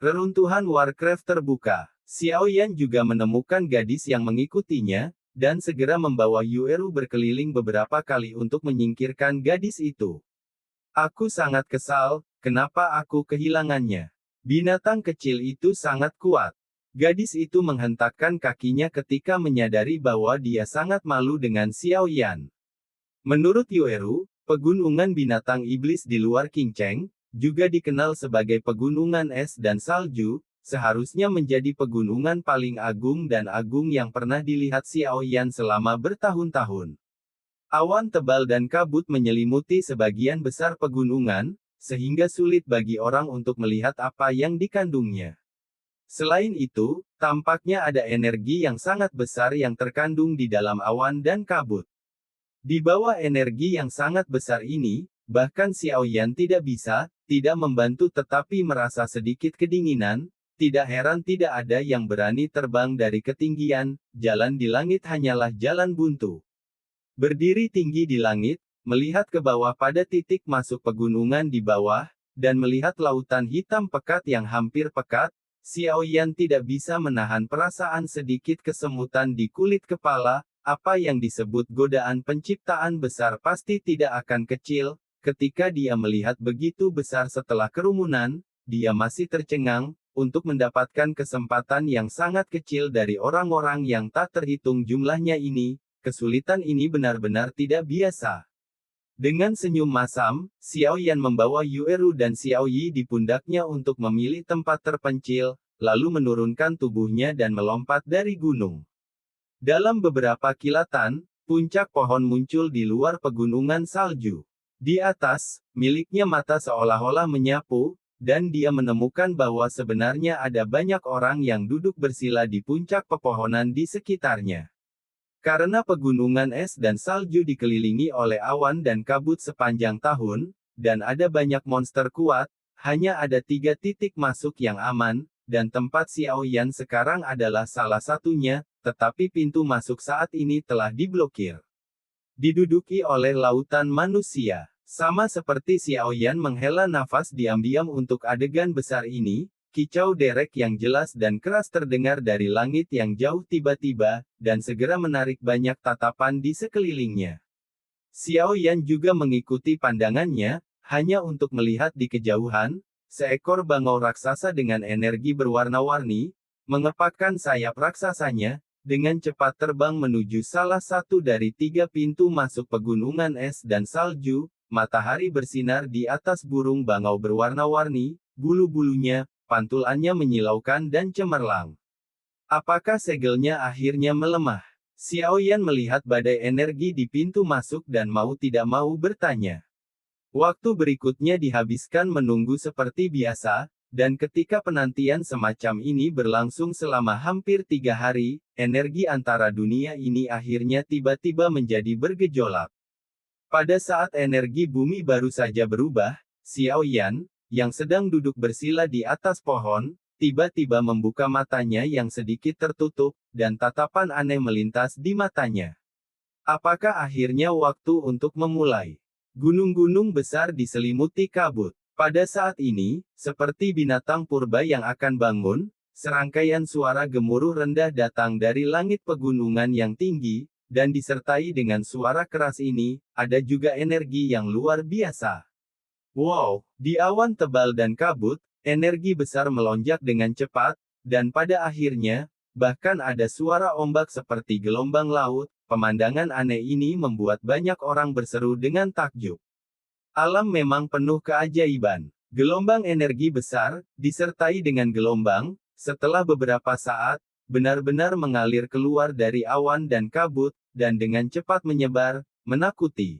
Reruntuhan Warcraft terbuka. Xiaoyan juga menemukan gadis yang mengikutinya, dan segera membawa Yueru berkeliling beberapa kali untuk menyingkirkan gadis itu. Aku sangat kesal, kenapa aku kehilangannya? Binatang kecil itu sangat kuat. Gadis itu menghentakkan kakinya ketika menyadari bahwa dia sangat malu dengan Xiaoyan. Menurut Yueru, pegunungan binatang iblis di luar Qingcheng, juga dikenal sebagai pegunungan es dan salju, seharusnya menjadi pegunungan paling agung dan agung yang pernah dilihat Xiaoyan selama bertahun-tahun. Awan tebal dan kabut menyelimuti sebagian besar pegunungan, sehingga sulit bagi orang untuk melihat apa yang dikandungnya. Selain itu, tampaknya ada energi yang sangat besar yang terkandung di dalam awan dan kabut. Di bawah energi yang sangat besar ini, bahkan Xiaoyan tidak membantu tetapi merasa sedikit kedinginan, tidak heran tidak ada yang berani terbang dari ketinggian, jalan di langit hanyalah jalan buntu. Berdiri tinggi di langit, melihat ke bawah pada titik masuk pegunungan di bawah, dan melihat lautan hitam pekat yang hampir pekat, Xiaoyan tidak bisa menahan perasaan sedikit kesemutan di kulit kepala, apa yang disebut godaan penciptaan besar pasti tidak akan kecil, ketika dia melihat begitu besar setelah kerumunan, dia masih tercengang, untuk mendapatkan kesempatan yang sangat kecil dari orang-orang yang tak terhitung jumlahnya ini. Kesulitan ini benar-benar tidak biasa. Dengan senyum masam, Xiaoyan membawa Yueru dan Xiaoyi di pundaknya untuk memilih tempat terpencil, lalu menurunkan tubuhnya dan melompat dari gunung. Dalam beberapa kilatan, puncak pohon muncul di luar pegunungan salju. Di atas, miliknya mata seolah-olah menyapu, dan dia menemukan bahwa sebenarnya ada banyak orang yang duduk bersila di puncak pepohonan di sekitarnya. Karena pegunungan es dan salju dikelilingi oleh awan dan kabut sepanjang tahun, dan ada banyak monster kuat, hanya ada 3 titik masuk yang aman, dan tempat Xiaoyan sekarang adalah salah satunya, tetapi pintu masuk saat ini telah diblokir. Diduduki oleh lautan manusia. Sama seperti Xiaoyan menghela nafas diam-diam untuk adegan besar ini, kicau derek yang jelas dan keras terdengar dari langit yang jauh tiba-tiba, dan segera menarik banyak tatapan di sekelilingnya. Xiaoyan juga mengikuti pandangannya, hanya untuk melihat di kejauhan, seekor bangau raksasa dengan energi berwarna-warni, mengepakkan sayap raksasanya, dengan cepat terbang menuju salah satu dari 3 pintu masuk pegunungan es dan salju. Matahari bersinar di atas burung bangau berwarna-warni, bulu-bulunya, pantulannya menyilaukan dan cemerlang. Apakah segelnya akhirnya melemah? Xiaoyan melihat badai energi di pintu masuk dan mau tidak mau bertanya. Waktu berikutnya dihabiskan menunggu seperti biasa, dan ketika penantian semacam ini berlangsung selama hampir 3 hari, energi antara dunia ini akhirnya tiba-tiba menjadi bergejolak. Pada saat energi bumi baru saja berubah, Xiaoyan, yang sedang duduk bersila di atas pohon, tiba-tiba membuka matanya yang sedikit tertutup, dan tatapan aneh melintas di matanya. Apakah akhirnya waktu untuk memulai? Gunung-gunung besar diselimuti kabut. Pada saat ini, seperti binatang purba yang akan bangun, serangkaian suara gemuruh rendah datang dari langit pegunungan yang tinggi, dan disertai dengan suara keras ini, ada juga energi yang luar biasa. Wow, di awan tebal dan kabut, energi besar melonjak dengan cepat, dan pada akhirnya, bahkan ada suara ombak seperti gelombang laut. Pemandangan aneh ini membuat banyak orang berseru dengan takjub. Alam memang penuh keajaiban. Gelombang energi besar, disertai dengan gelombang, setelah beberapa saat, benar-benar mengalir keluar dari awan dan kabut, dan dengan cepat menyebar, menakuti.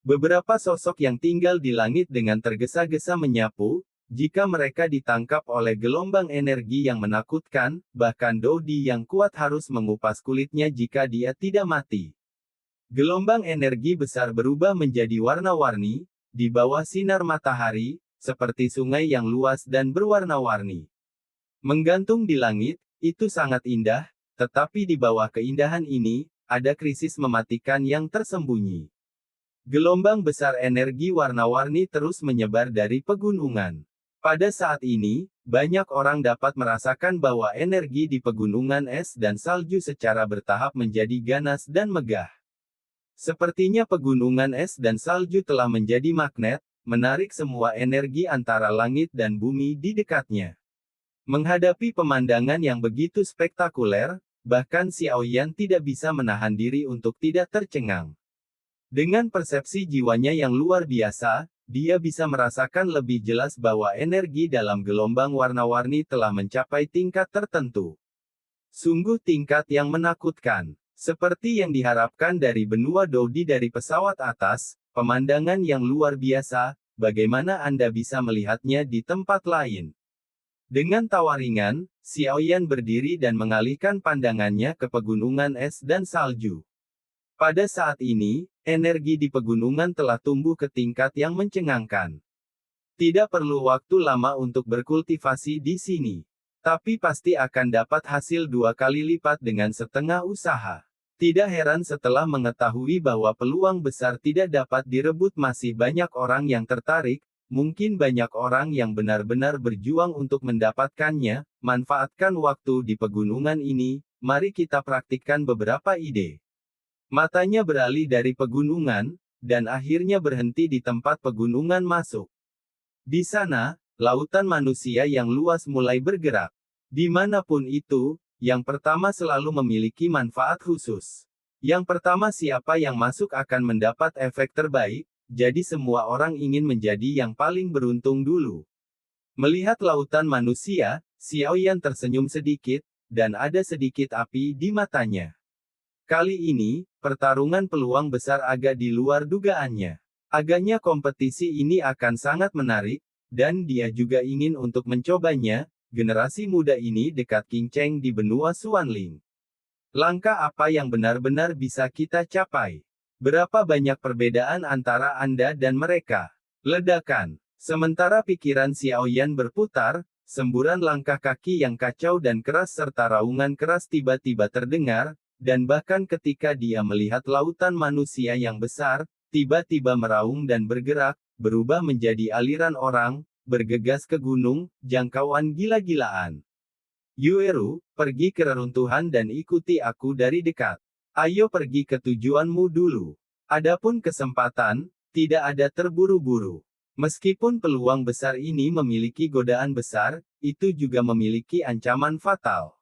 Beberapa sosok yang tinggal di langit dengan tergesa-gesa menyapu, jika mereka ditangkap oleh gelombang energi yang menakutkan, bahkan Dodi yang kuat harus mengupas kulitnya jika dia tidak mati. Gelombang energi besar berubah menjadi warna-warni, di bawah sinar matahari, seperti sungai yang luas dan berwarna-warni. Menggantung di langit, itu sangat indah, tetapi di bawah keindahan ini, ada krisis mematikan yang tersembunyi. Gelombang besar energi warna-warni terus menyebar dari pegunungan. Pada saat ini, banyak orang dapat merasakan bahwa energi di pegunungan es dan salju secara bertahap menjadi ganas dan megah. Sepertinya pegunungan es dan salju telah menjadi magnet, menarik semua energi antara langit dan bumi di dekatnya. Menghadapi pemandangan yang begitu spektakuler, bahkan Xiaoyan tidak bisa menahan diri untuk tidak tercengang. Dengan persepsi jiwanya yang luar biasa, dia bisa merasakan lebih jelas bahwa energi dalam gelombang warna-warni telah mencapai tingkat tertentu. Sungguh tingkat yang menakutkan. Seperti yang diharapkan dari benua Dodi dari pesawat atas, pemandangan yang luar biasa, bagaimana Anda bisa melihatnya di tempat lain? Dengan tawa ringan, Xiaoyan berdiri dan mengalihkan pandangannya ke pegunungan es dan salju. Pada saat ini, energi di pegunungan telah tumbuh ke tingkat yang mencengangkan. Tidak perlu waktu lama untuk berkultivasi di sini. Tapi pasti akan dapat hasil 2 kali lipat dengan setengah usaha. Tidak heran setelah mengetahui bahwa peluang besar tidak dapat direbut masih banyak orang yang tertarik, mungkin banyak orang yang benar-benar berjuang untuk mendapatkannya, manfaatkan waktu di pegunungan ini, mari kita praktikkan beberapa ide. Matanya beralih dari pegunungan, dan akhirnya berhenti di tempat pegunungan masuk. Di sana, lautan manusia yang luas mulai bergerak. Dimanapun itu, yang pertama selalu memiliki manfaat khusus. Yang pertama siapa yang masuk akan mendapat efek terbaik, jadi semua orang ingin menjadi yang paling beruntung dulu. Melihat lautan manusia, Xiaoyan tersenyum sedikit, dan ada sedikit api di matanya. Kali ini, pertarungan peluang besar agak di luar dugaannya. Agaknya kompetisi ini akan sangat menarik, dan dia juga ingin untuk mencobanya. Generasi muda ini dekat Qing Cheng di benua Xuanling. Langkah apa yang benar-benar bisa kita capai? Berapa banyak perbedaan antara Anda dan mereka? Ledakan. Sementara pikiran Xiaoyan berputar, semburan langkah kaki yang kacau dan keras serta raungan keras tiba-tiba terdengar, dan bahkan ketika dia melihat lautan manusia yang besar, tiba-tiba meraung dan bergerak, berubah menjadi aliran orang, bergegas ke gunung, jangkauan gila-gilaan. Yueru, pergi ke reruntuhan dan ikuti aku dari dekat. Ayo pergi ke tujuanmu dulu. Adapun kesempatan, tidak ada terburu-buru. Meskipun peluang besar ini memiliki godaan besar, itu juga memiliki ancaman fatal.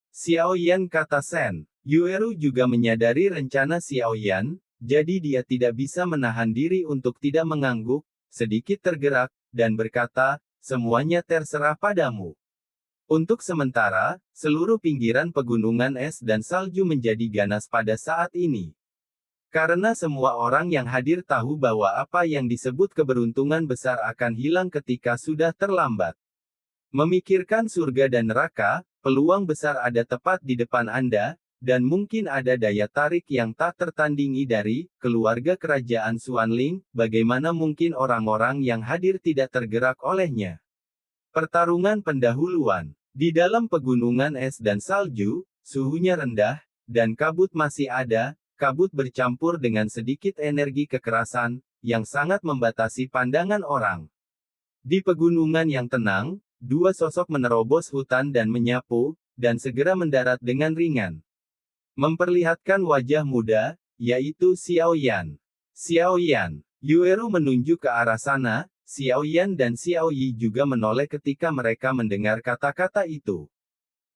Xiaoyan, kata Sen. Yueru juga menyadari rencana Xiaoyan, jadi dia tidak bisa menahan diri untuk tidak mengangguk, sedikit tergerak, dan berkata, semuanya terserah padamu. Untuk sementara, seluruh pinggiran pegunungan es dan salju menjadi ganas pada saat ini. Karena semua orang yang hadir tahu bahwa apa yang disebut keberuntungan besar akan hilang ketika sudah terlambat. Memikirkan surga dan neraka, peluang besar ada tepat di depan Anda, dan mungkin ada daya tarik yang tak tertandingi dari keluarga kerajaan Xuanling, bagaimana mungkin orang-orang yang hadir tidak tergerak olehnya. Pertarungan pendahuluan. Di dalam pegunungan es dan salju, suhunya rendah, dan kabut masih ada, kabut bercampur dengan sedikit energi kekerasan, yang sangat membatasi pandangan orang. Di pegunungan yang tenang, dua sosok menerobos hutan dan menyapu, dan segera mendarat dengan ringan. Memperlihatkan wajah muda, yaitu Xiaoyan. Xiaoyan. Yueru menunjuk ke arah sana, Xiaoyan dan Xiaoyi juga menoleh ketika mereka mendengar kata-kata itu.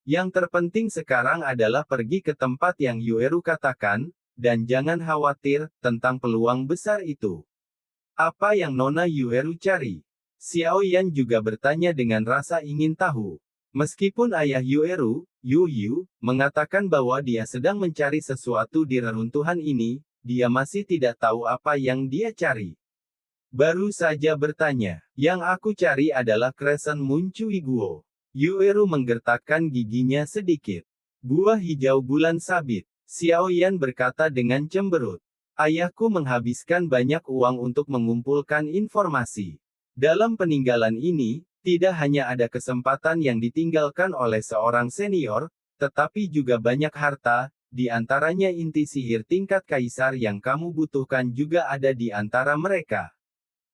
Yang terpenting sekarang adalah pergi ke tempat yang Yueru katakan, dan jangan khawatir tentang peluang besar itu. Apa yang Nona Yueru cari? Xiaoyan juga bertanya dengan rasa ingin tahu. Meskipun ayah Yueru, Yu Yu, mengatakan bahwa dia sedang mencari sesuatu di reruntuhan ini, dia masih tidak tahu apa yang dia cari. Baru saja bertanya, yang aku cari adalah Crescent Moon Cui Guo. Yueru menggertakkan giginya sedikit. Buah hijau bulan sabit. Xiaoyan berkata dengan cemberut. Ayahku menghabiskan banyak uang untuk mengumpulkan informasi. Dalam peninggalan ini, tidak hanya ada kesempatan yang ditinggalkan oleh seorang senior, tetapi juga banyak harta, di antaranya inti sihir tingkat kaisar yang kamu butuhkan juga ada di antara mereka.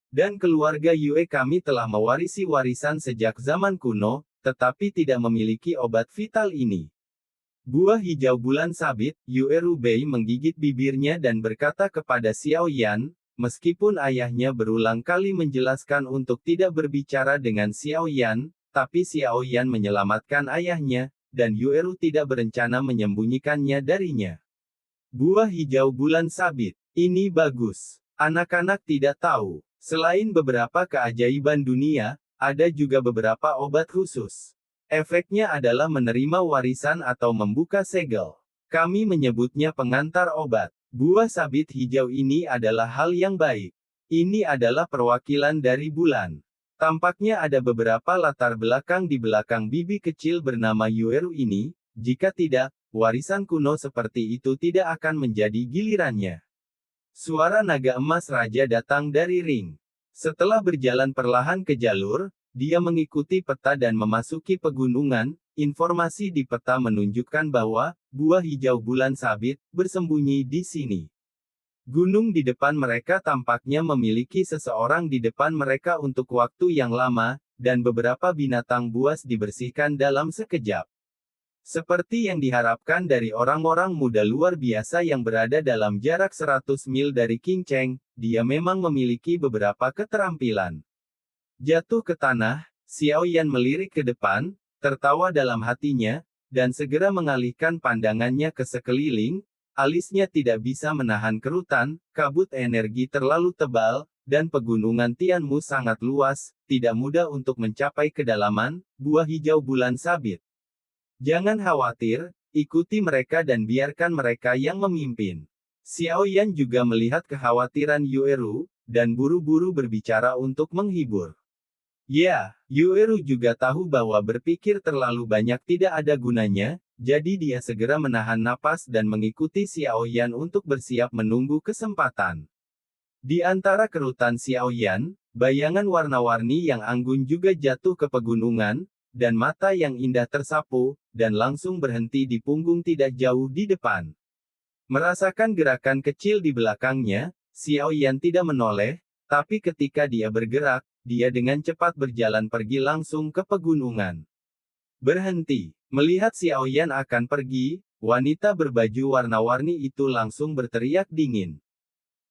Dan keluarga Yue kami telah mewarisi warisan sejak zaman kuno, tetapi tidak memiliki obat vital ini. Buah hijau bulan sabit, Yue Rubei menggigit bibirnya dan berkata kepada Xiao Yan, meskipun ayahnya berulang kali menjelaskan untuk tidak berbicara dengan Xiao Yan, tapi Xiao Yan menyelamatkan ayahnya, dan Yueru tidak berencana menyembunyikannya darinya. Buah hijau bulan sabit, ini bagus. Anak-anak tidak tahu. Selain beberapa keajaiban dunia, ada juga beberapa obat khusus. Efeknya adalah menerima warisan atau membuka segel. Kami menyebutnya pengantar obat. Buah sabit hijau ini adalah hal yang baik. Ini adalah perwakilan dari bulan. Tampaknya ada beberapa latar belakang di belakang bibi kecil bernama Yueru ini. Jika tidak, warisan kuno seperti itu tidak akan menjadi gilirannya. Suara naga emas raja datang dari ring. Setelah berjalan perlahan ke jalur, dia mengikuti peta dan memasuki pegunungan. Informasi di peta menunjukkan bahwa buah hijau bulan sabit bersembunyi di sini. Gunung di depan mereka tampaknya memiliki seseorang di depan mereka untuk waktu yang lama, dan beberapa binatang buas dibersihkan dalam sekejap. Seperti yang diharapkan dari orang-orang muda luar biasa yang berada dalam jarak 100 mil dari King Cheng, dia memang memiliki beberapa keterampilan. Jatuh ke tanah, Xiao Yan melirik ke depan, tertawa dalam hatinya, dan segera mengalihkan pandangannya ke sekeliling. Alisnya tidak bisa menahan kerutan, kabut energi terlalu tebal, dan pegunungan Tianmu sangat luas, tidak mudah untuk mencapai kedalaman, buah hijau bulan sabit. Jangan khawatir, ikuti mereka dan biarkan mereka yang memimpin. Xiao Yan juga melihat kekhawatiran Yueru, dan buru-buru berbicara untuk menghibur. Ya, Yueru juga tahu bahwa berpikir terlalu banyak tidak ada gunanya, jadi dia segera menahan napas dan mengikuti Xiao Yan untuk bersiap menunggu kesempatan. Di antara kerutan Xiao Yan, bayangan warna-warni yang anggun juga jatuh ke pegunungan, dan mata yang indah tersapu, dan langsung berhenti di punggung tidak jauh di depan. Merasakan gerakan kecil di belakangnya, Xiao Yan tidak menoleh, tapi ketika dia bergerak, dia dengan cepat berjalan pergi langsung ke pegunungan. Berhenti. Melihat Xiao Yan akan pergi, wanita berbaju warna-warni itu langsung berteriak dingin.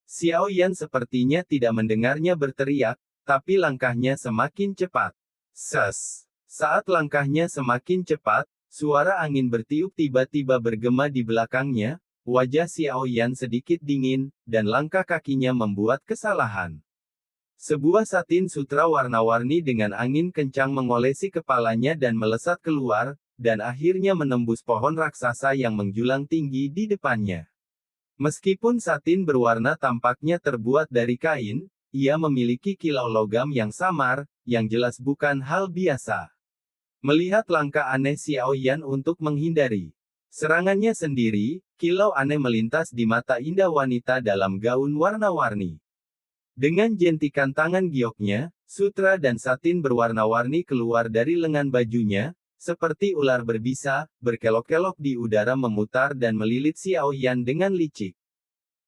Xiao Yan sepertinya tidak mendengarnya berteriak, tapi langkahnya semakin cepat. Ses. Saat langkahnya semakin cepat, suara angin bertiup tiba-tiba bergema di belakangnya, wajah Xiao Yan sedikit dingin, dan langkah kakinya membuat kesalahan. Sebuah satin sutra warna-warni dengan angin kencang mengolesi kepalanya dan melesat keluar, dan akhirnya menembus pohon raksasa yang menjulang tinggi di depannya. Meskipun satin berwarna tampaknya terbuat dari kain, ia memiliki kilau logam yang samar, yang jelas bukan hal biasa. Melihat langkah aneh Xiao Yan untuk menghindari serangannya sendiri, kilau aneh melintas di mata indah wanita dalam gaun warna-warni. Dengan jentikan tangan gioknya, sutra dan satin berwarna-warni keluar dari lengan bajunya, seperti ular berbisa, berkelok-kelok di udara memutar dan melilit Xiao Yan dengan licik.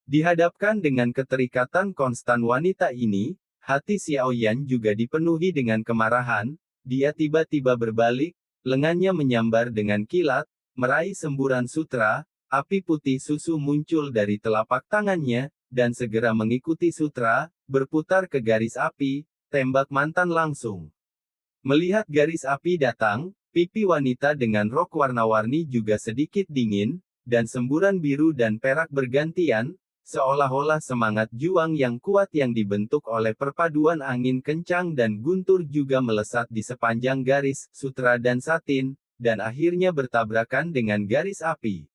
Dihadapkan dengan keterikatan konstan wanita ini, hati Xiao Yan juga dipenuhi dengan kemarahan. Dia tiba-tiba berbalik, lengannya menyambar dengan kilat, meraih semburan sutra, api putih susu muncul dari telapak tangannya, dan segera mengikuti sutra, berputar ke garis api, tembak mantan langsung. Melihat garis api datang, pipi wanita dengan rok warna-warni juga sedikit dingin, dan semburan biru dan perak bergantian, seolah-olah semangat juang yang kuat yang dibentuk oleh perpaduan angin kencang dan guntur juga melesat di sepanjang garis sutra dan satin, dan akhirnya bertabrakan dengan garis api.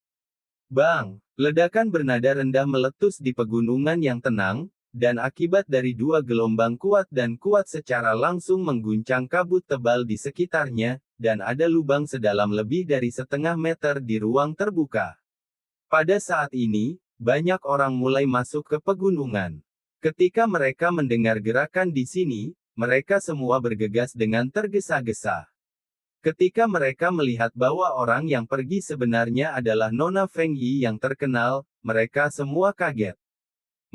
Bang! Ledakan bernada rendah meletus di pegunungan yang tenang, dan akibat dari dua gelombang kuat dan kuat secara langsung mengguncang kabut tebal di sekitarnya, dan ada lubang sedalam lebih dari setengah meter di ruang terbuka. Pada saat ini, banyak orang mulai masuk ke pegunungan. Ketika mereka mendengar gerakan di sini, mereka semua bergegas dengan tergesa-gesa. Ketika mereka melihat bahwa orang yang pergi sebenarnya adalah Nona Feng Yi yang terkenal, mereka semua kaget.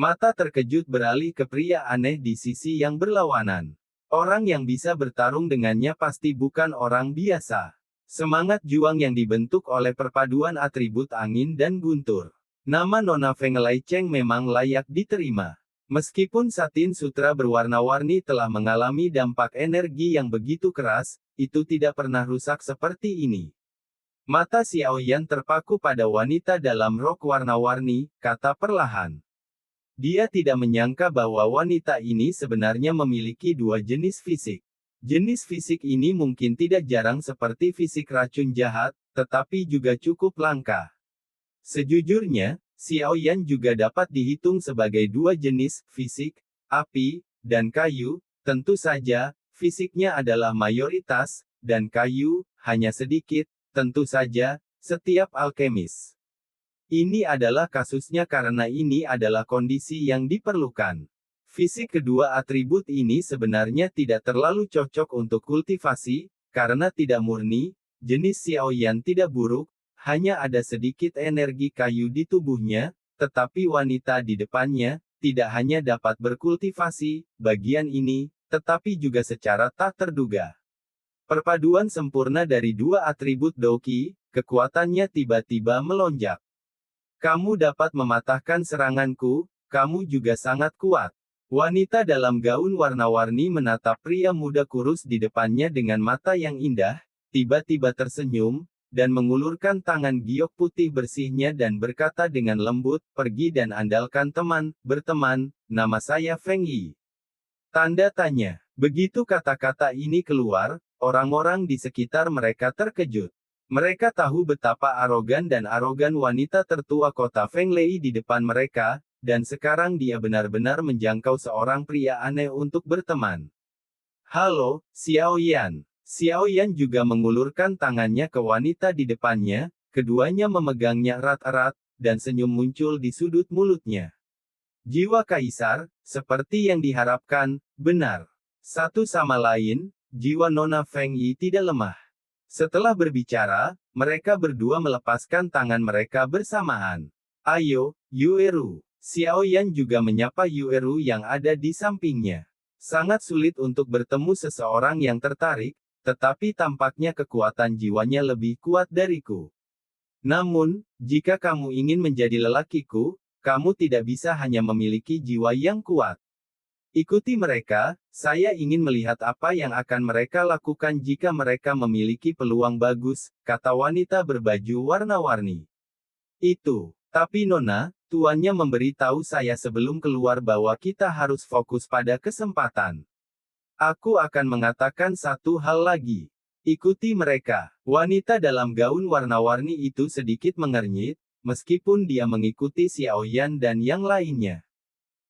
Mata terkejut beralih ke pria aneh di sisi yang berlawanan. Orang yang bisa bertarung dengannya pasti bukan orang biasa. Semangat juang yang dibentuk oleh perpaduan atribut angin dan guntur. Nama Nona Feng Lei Cheng memang layak diterima. Meskipun satin sutra berwarna-warni telah mengalami dampak energi yang begitu keras, itu tidak pernah rusak seperti ini. Mata Xiao Yan terpaku pada wanita dalam rok warna-warni, kata perlahan. Dia tidak menyangka bahwa wanita ini sebenarnya memiliki dua jenis fisik. Jenis fisik ini mungkin tidak jarang seperti fisik racun jahat, tetapi juga cukup langka. Sejujurnya, Xiao Yan juga dapat dihitung sebagai dua jenis fisik, api, dan kayu. Tentu saja, fisiknya adalah mayoritas, dan kayu hanya sedikit, tentu saja, setiap alkemis. Ini adalah kasusnya karena ini adalah kondisi yang diperlukan. Fisik kedua atribut ini sebenarnya tidak terlalu cocok untuk kultivasi, karena tidak murni, jenis Xiao Yan tidak buruk, hanya ada sedikit energi kayu di tubuhnya, tetapi wanita di depannya, tidak hanya dapat berkultivasi, bagian ini, tetapi juga secara tak terduga. Perpaduan sempurna dari dua atribut Doqi, kekuatannya tiba-tiba melonjak. Kamu dapat mematahkan seranganku, kamu juga sangat kuat. Wanita dalam gaun warna-warni menatap pria muda kurus di depannya dengan mata yang indah, tiba-tiba tersenyum, dan mengulurkan tangan giok putih bersihnya dan berkata dengan lembut, pergi dan andalkan teman, berteman, nama saya Feng Yi. Tanda tanya. Begitu kata-kata ini keluar, orang-orang di sekitar mereka terkejut. Mereka tahu betapa arogan wanita tertua kota Feng Lei di depan mereka, dan sekarang dia benar-benar menjangkau seorang pria aneh untuk berteman. Halo, Xiao Yan. Xiao Yan juga mengulurkan tangannya ke wanita di depannya, keduanya memegangnya erat-erat, dan senyum muncul di sudut mulutnya. Jiwa kaisar, seperti yang diharapkan, benar. Satu sama lain, jiwa Nona Feng Yi tidak lemah. Setelah berbicara, mereka berdua melepaskan tangan mereka bersamaan. Ayo, Yueru. Xiao Yan juga menyapa Yueru yang ada di sampingnya. Sangat sulit untuk bertemu seseorang yang tertarik, tetapi tampaknya kekuatan jiwanya lebih kuat dariku. Namun, jika kamu ingin menjadi lelakiku, kamu tidak bisa hanya memiliki jiwa yang kuat. Ikuti mereka, saya ingin melihat apa yang akan mereka lakukan jika mereka memiliki peluang bagus, kata wanita berbaju warna-warni. Itu. Tapi Nona, tuannya memberitahu saya sebelum keluar bahwa kita harus fokus pada kesempatan. Aku akan mengatakan satu hal lagi. Ikuti mereka. Wanita dalam gaun warna-warni itu sedikit mengernyit, meskipun dia mengikuti Xiao Yan dan yang lainnya.